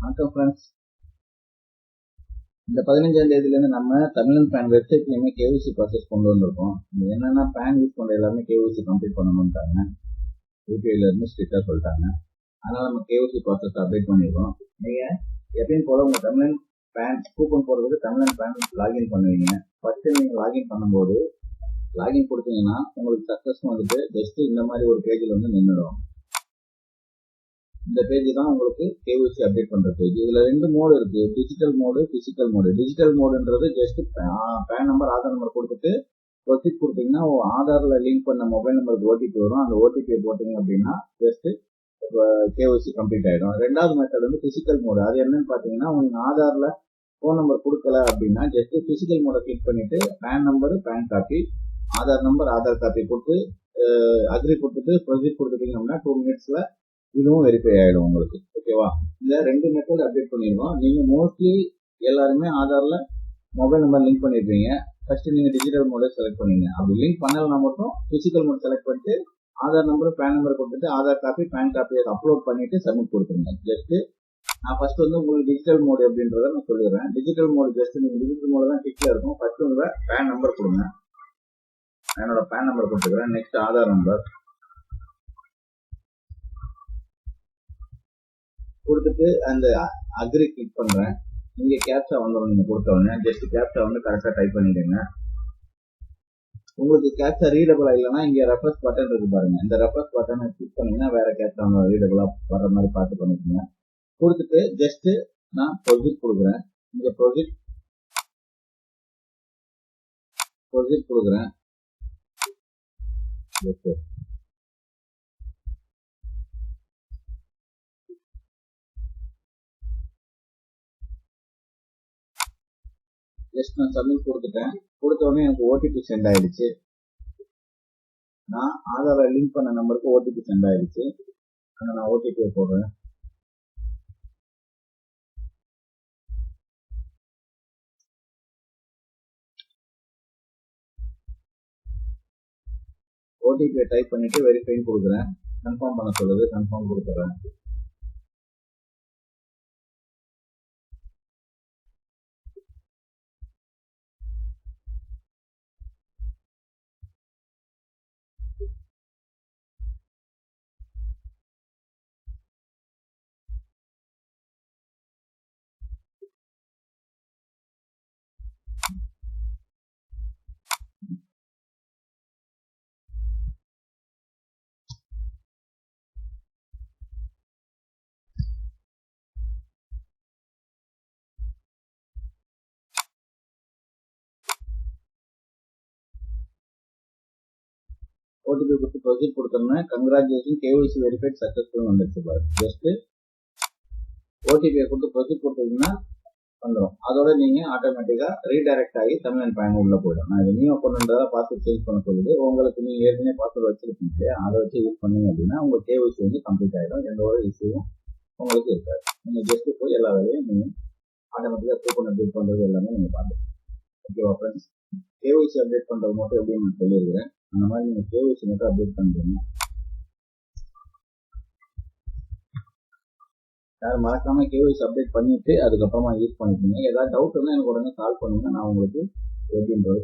வணக்கம் ஃப்ரெண்ட்ஸ். இந்த 15ஆம் தேதியிலேருந்து நம்ம தமிழன் பேன் வெப்சைட்லையுமே கேவிசி ப்ராசஸ் கொண்டு வந்திருக்கோம். இது என்னன்னா, பேன் யூஸ் பண்ணுற எல்லாமே கேவிசி கம்ப்ளீட் பண்ணணும்ட்டாங்க. யூபிஐலேருந்து ஸ்ட்ரிக்டாக சொல்லிட்டாங்க. அதனால் நம்ம கேவிசி ப்ராசஸ் அப்டேட் பண்ணியிருக்கோம். நீங்கள் எப்பயும் போல் உங்கள் தமிழன் பேன் கூப்பன் போடுறதுக்கு தமிழன் பேன் லாகின் பண்ணுவீங்க. ஃபஸ்ட்டு நீங்கள் லாகின் பண்ணும்போது லாகின் கொடுத்தீங்கன்னா உங்களுக்கு சக்ஸஸ் வந்துட்டு ஜஸ்ட்டு இந்த மாதிரி ஒரு பேஜில் வந்து நின்றுடும். இந்த பேஜ் தான் உங்களுக்கு கேவிசி அப்டேட் பண்ற பேஜ். இதுல 2 மோடு இருக்கு, digital mode, physical mode. Digital மோடுன்றது just PAN number, Aadhaar number கொடுத்துட்டு ப்ரொசீட் கொடுத்தீங்கன்னா ஆதார்ல லிங்க் பண்ண மொபைல் நம்பருக்கு ஓடிபி வரும். அந்த ஓடிபியை போட்டீங்க அப்படின்னா ஜஸ்ட் கேவிசி கம்ப்ளீட் ஆயிடும். ரெண்டாவது மெத்தட் வந்து பிசிக்கல் மோடு. அது என்னன்னு பாத்தீங்கன்னா, உங்களுக்கு ஆதார்ல போன் நம்பர் கொடுக்கல அப்படின்னா ஜஸ்ட் பிசிக்கல் மோட கிளிக் பண்ணிட்டு PAN number, PAN copy, Aadhaar number, Aadhaar copy கொடுத்து அக்ரி கொடுத்துட்டு ப்ரொசீட் கொடுத்துட்டீங்க அப்படின்னா 2 மினிட்ஸ்ல இதுவும் வெரிஃபை ஆகிடும் உங்களுக்கு. ஓகேவா? இந்த 2 மெத்தட் அப்டேட் பண்ணிடுவோம். நீங்கள் மோஸ்ட்லி எல்லாருமே ஆதாரில் மொபைல் நம்பர் லிங்க் பண்ணியிருப்பீங்க. ஃபஸ்ட்டு நீங்கள் டிஜிட்டல் மோடை செலக்ட் பண்ணுவீங்க. அப்படி லிங்க் பண்ணலைன்னா மட்டும் பிசிக்கல் மோட் செலக்ட் பண்ணிட்டு ஆதார் நம்பர், பேன் நம்பர் கொடுத்துட்டு ஆதார் காப்பி, பேன் காப்பியை அப்லோட் பண்ணிட்டு சப்மிட் கொடுத்துருங்க. ஜஸ்ட்டு நான் ஃபஸ்ட்டு வந்து உங்களுக்கு டிஜிட்டல் மோடு அப்படின்றத நான் சொல்லிடுறேன். டிஜிட்டல் மோடு ஜஸ்ட் நீங்கள் டிஜிட்டல் மோடு தான் கிளிக்கில் இருக்கும். ஃபஸ்ட்டு உங்கள் பேன் நம்பர் கொடுங்க. என்னோட பேன் நம்பர் கொடுத்துக்கிறேன். நெக்ஸ்ட் ஆதார் நம்பர் கொடுத்துட்டு அந்த அக்ரி கிளிக் பண்றேன். இங்க கேப்சா வந்துடும். நீங்க கொடுத்த உடனே ஜஸ்ட் கேப்சா வந்து கரெக்டா டைப் பண்ணிடுங்க. உங்களுக்கு கேப்சா ரீடபிளா இல்லைன்னா இங்க ரெஃபரன்ஸ் பட்டன் இருக்கு பாருங்க. இந்த ரெஃபரன்ஸ் பட்டனை கிளிக் பண்ணீங்கன்னா வேற கேப்சா ரீடபிளா வர்ற மாதிரி பார்த்து பண்ணிக்கோங்க. கொடுத்துட்டு ஜஸ்ட் நான் ப்ரொசீட் கொடுக்குறேன். இங்க ப்ரொசீட் கொடுக்குறேன். ஜஸ்ட் நான் சப்மிட் கொடுத்துட்டேன். கொடுத்த உடனே எனக்கு ஓடிபி சென்ட் ஆயிடுச்சு. நான் ஆதார லிங்க் பண்ண நம்பருக்கு ஓடிபி சென்ட் ஆயிடுச்சு. நான் ஓடிபியை போடுறேன். ஓடிபியை டைப் பண்ணிட்டு வெரிஃபைன்னு கொடுக்குறேன். கன்ஃபார்ம் பண்ண சொல்லுது. கன்ஃபார்ம் கொடுத்துறேன். ஓடிபி கொடுத்து ப்ரொசீட் கொடுத்தோம்னா கங்க்ராச்சுலேஷன் கேவிசி வெரிஃபைட் சக்ஸஸ்ஃபுல் வந்துருச்சு பாரு. ஜஸ்ட் ஓடிபியை கொடுத்து ப்ரொசீட் கொடுத்தீங்கன்னா வந்துடும். அதோட நீங்க ஆட்டோமேட்டிக்கா ரீடைரக்ட் ஆகி தமிழன் பேன் உள்ள போயிடும். நான் இது நியூ அக்கௌண்ட்ன்றதை பார்த்து சேஞ்ச் பண்ண சொல்லுது. உங்களுக்கு நீங்க ஏற்கனவே பாஸ்வேர்ட் வச்சிருக்கீங்க, அதை வச்சு யூஸ் பண்ணீங்க அப்படின்னா உங்க கேவிசி வந்து கம்ப்ளீட் ஆகிடும். எந்த ஒரு இஷ்யூவும் உங்களுக்கு இருக்காது. நீங்க ஜஸ்ட் போய் எல்லா வேலையும் நீங்க ஆட்டோமேட்டிக்கா கூப்பன் அப்டேட் பண்றது எல்லாமே நீங்க பார்த்துக்கலாம். ஓகேவா ஃப்ரெண்ட்ஸ்? கேவிசி அப்டேட் பண்றது மட்டும் எப்படின்னு நான் சொல்லியிருக்கிறேன். அந்த மாதிரி நீங்க கேவிசி மட்டும் அப்டேட் பண்ணுறீங்க. யாரும் மறக்காம கேவிசி அப்டேட் பண்ணிட்டு அதுக்கப்புறமா யூஸ் பண்ணிக்கோங்க. ஏதாவது டவுட் இருந்தால் எனக்கு உடனே கால் பண்ணுங்க. நான் உங்களுக்கு எப்படின்றது